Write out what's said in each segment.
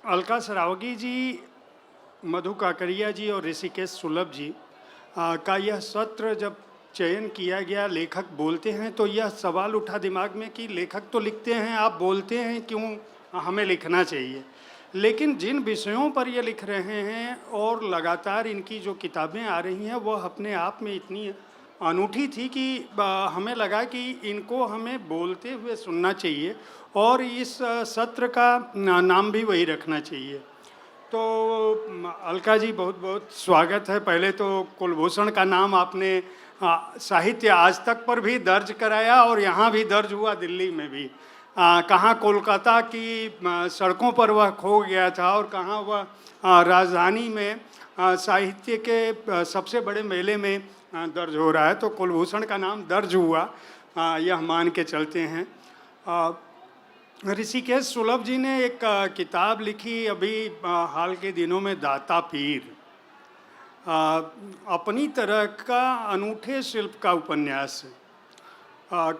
अलका सरावगी जी, मधु काकरिया जी और ऋषिकेश सुलभ जी का यह सत्र जब चयन किया गया, लेखक बोलते हैं तो यह सवाल उठा दिमाग में कि लेखक तो लिखते हैं, आप बोलते हैं, क्यों हमें लिखना चाहिए। लेकिन जिन विषयों पर ये लिख रहे हैं और लगातार इनकी जो किताबें आ रही हैं वह अपने आप में इतनी अनूठी थी कि हमें लगा कि इनको हमें बोलते हुए सुनना चाहिए और इस सत्र का नाम भी वही रखना चाहिए। तो अलका जी, बहुत बहुत स्वागत है। पहले तो कुलभूषण का नाम आपने साहित्य आज तक पर भी दर्ज कराया और यहाँ भी दर्ज हुआ, दिल्ली में भी। कहाँ कोलकाता की सड़कों पर वह खो गया था और कहाँ वह राजधानी में साहित्य के सबसे बड़े मेले में दर्ज हो रहा है। तो कुलभूषण का नाम दर्ज हुआ, यह मान के चलते हैं। ऋषिकेश सुलभ जी ने एक किताब लिखी अभी हाल के दिनों में, दाता पीर। अपनी तरह का अनूठे शिल्प का उपन्यास है।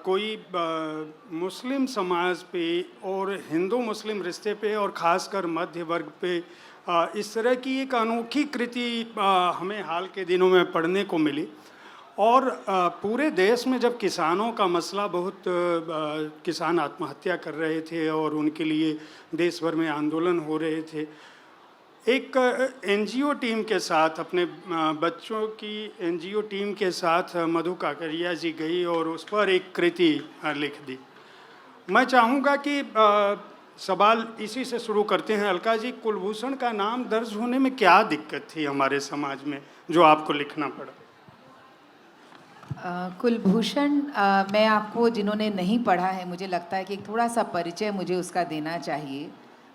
कोई मुस्लिम समाज पे और हिंदू मुस्लिम रिश्ते पे और ख़ासकर मध्य वर्ग पे इस तरह की एक अनोखी कृति हमें हाल के दिनों में पढ़ने को मिली। और पूरे देश में जब किसानों का मसला, बहुत किसान आत्महत्या कर रहे थे और उनके लिए देश भर में आंदोलन हो रहे थे, एक एनजीओ टीम के साथ, अपने बच्चों की एनजीओ टीम के साथ मधु काकरिया जी गई और उस पर एक कृति लिख दी। मैं चाहूँगा कि सवाल इसी से शुरू करते हैं। अलका जी, कुलभूषण का नाम दर्ज होने में क्या दिक्कत थी हमारे समाज में जो आपको लिखना पड़ा? कुलभूषण, मैं आपको, जिन्होंने नहीं पढ़ा है, मुझे लगता है कि थोड़ा सा परिचय मुझे उसका देना चाहिए।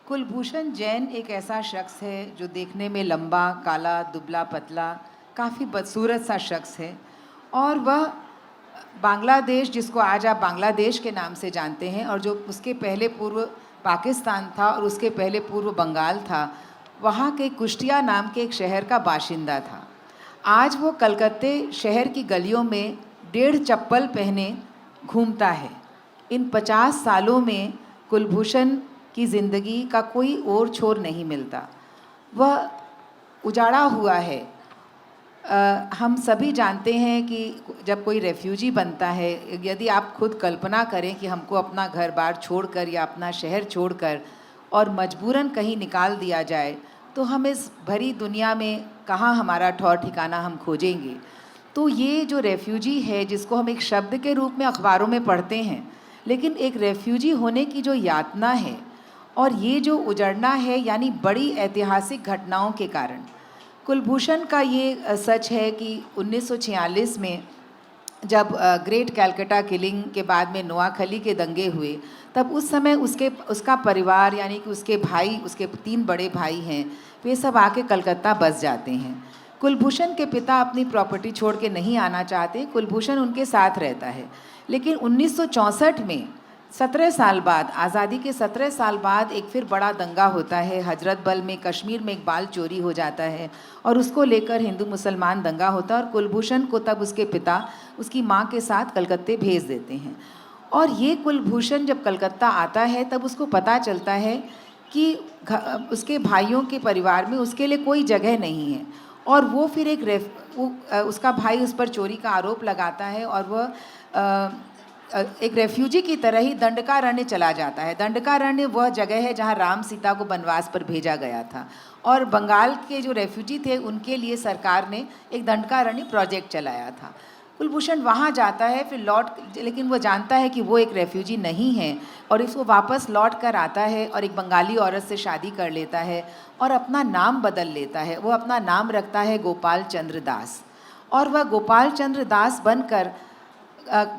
कुलभूषण जैन एक ऐसा शख्स है जो देखने में लंबा, काला, दुबला पतला, काफ़ी बदसूरत सा शख्स है। और वह बांग्लादेश, जिसको आज आप बांग्लादेश के नाम से जानते हैं, और जो उसके पहले पूर्व पाकिस्तान था और उसके पहले पूर्व बंगाल था, वहाँ के कुष्टिया नाम के एक शहर का बाशिंदा था। आज वो कलकत्ते शहर की गलियों में 1.5 चप्पल पहने घूमता है। इन 50 सालों में कुलभूषण की ज़िंदगी का कोई और छोर नहीं मिलता, वह उजाड़ा हुआ है। हम सभी जानते हैं कि जब कोई रेफ्यूजी बनता है, यदि आप खुद कल्पना करें कि हमको अपना घर बार छोड़कर या अपना शहर छोड़कर और मजबूरन कहीं निकाल दिया जाए, तो हम इस भरी दुनिया में कहाँ हमारा ठौर ठिकाना हम खोजेंगे। तो ये जो रेफ्यूजी है, जिसको हम एक शब्द के रूप में अखबारों में पढ़ते हैं, लेकिन एक रेफ्यूजी होने की जो यातना है और ये जो उजड़ना है, यानी बड़ी ऐतिहासिक घटनाओं के कारण। कुलभूषण का ये सच है कि 1946 में जब ग्रेट कैलकाटा किलिंग के बाद में नोआखली के दंगे हुए, तब उस समय उसका परिवार, यानी कि उसके भाई, उसके 3 बड़े भाई हैं, वे सब आके कलकत्ता बस जाते हैं। कुलभूषण के पिता अपनी प्रॉपर्टी छोड़ के नहीं आना चाहते, कुलभूषण उनके साथ रहता है। लेकिन 1964 में 17 साल बाद, आज़ादी के 17 साल बाद एक फिर बड़ा दंगा होता है। हजरत बल में, कश्मीर में एक बाल चोरी हो जाता है और उसको लेकर हिंदू मुसलमान दंगा होता है और कुलभूषण को तब उसके पिता उसकी माँ के साथ कलकत्ते भेज देते हैं। और ये कुलभूषण जब कलकत्ता आता है, तब उसको पता चलता है कि उसके भाइयों के परिवार में उसके लिए कोई जगह नहीं है। और वो फिर उसका भाई उस पर चोरी का आरोप लगाता है और वह एक रेफ्यूजी की तरह ही दंडकारण्य चला जाता है। दंडकारण्य वह जगह है जहाँ राम सीता को वनवास पर भेजा गया था और बंगाल के जो रेफ्यूजी थे उनके लिए सरकार ने एक दंडकारण्य प्रोजेक्ट चलाया था। कुलभूषण वहाँ जाता है, फिर लेकिन वो जानता है कि वो एक रेफ्यूजी नहीं है और इसको वापस लौट कर आता है और एक बंगाली औरत से शादी कर लेता है और अपना नाम बदल लेता है। वो अपना नाम रखता है गोपाल चंद्र दास और वह गोपाल चंद्र दास बनकर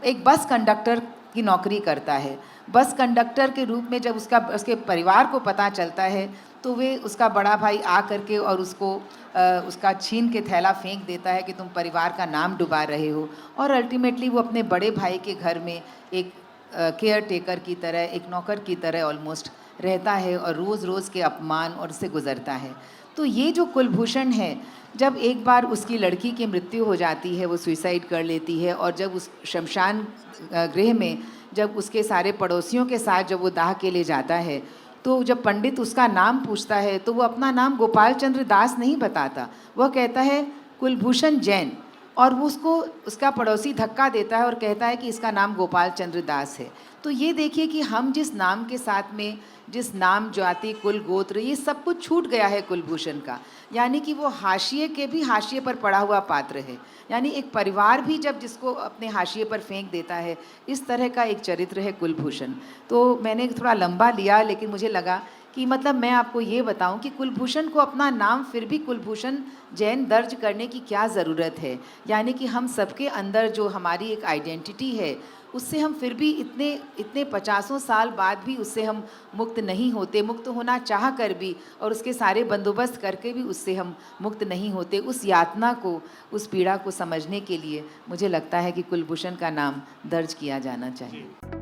एक बस कंडक्टर की नौकरी करता है। बस कंडक्टर के रूप में जब उसके परिवार को पता चलता है, तो वे, उसका बड़ा भाई आ करके और उसका छीन के थैला फेंक देता है कि तुम परिवार का नाम डुबा रहे हो। और अल्टीमेटली वो अपने बड़े भाई के घर में एक केयर टेकर की तरह, एक नौकर की तरह ऑलमोस्ट रहता है और रोज़ रोज़ के अपमान और से गुज़रता है। तो ये जो कुलभूषण है, जब एक बार उसकी लड़की की मृत्यु हो जाती है, वो सुसाइड कर लेती है और जब उस शमशान गृह में जब उसके सारे पड़ोसियों के साथ जब वो दाह के लिए जाता है, तो जब पंडित उसका नाम पूछता है तो वो अपना नाम गोपाल चंद्र दास नहीं बताता, वह कहता है कुलभूषण जैन, और वो उसको उसका पड़ोसी धक्का देता है और कहता है कि इसका नाम गोपाल चंद्र दास है। तो ये देखिए कि हम जिस नाम के साथ में, जिस नाम, जाति, कुल, गोत्र, ये सब कुछ छूट गया है कुलभूषण का, यानी कि वो हाशिए के भी हाशिए पर पड़ा हुआ पात्र है। यानी एक परिवार भी जब जिसको अपने हाशिए पर फेंक देता है, इस तरह का एक चरित्र है कुलभूषण। तो मैंने थोड़ा लंबा लिया, लेकिन मुझे लगा कि मतलब मैं आपको ये बताऊं कि कुलभूषण को अपना नाम फिर भी कुलभूषण जैन दर्ज करने की क्या ज़रूरत है। यानी कि हम सबके अंदर जो हमारी एक आइडेंटिटी है, उससे हम फिर भी इतने इतने 50 साल बाद भी उससे हम मुक्त नहीं होते, मुक्त होना चाह कर भी, और उसके सारे बंदोबस्त करके भी उससे हम मुक्त नहीं होते। उस यातना को, उस पीड़ा को समझने के लिए मुझे लगता है कि कुलभूषण का नाम दर्ज किया जाना चाहिए।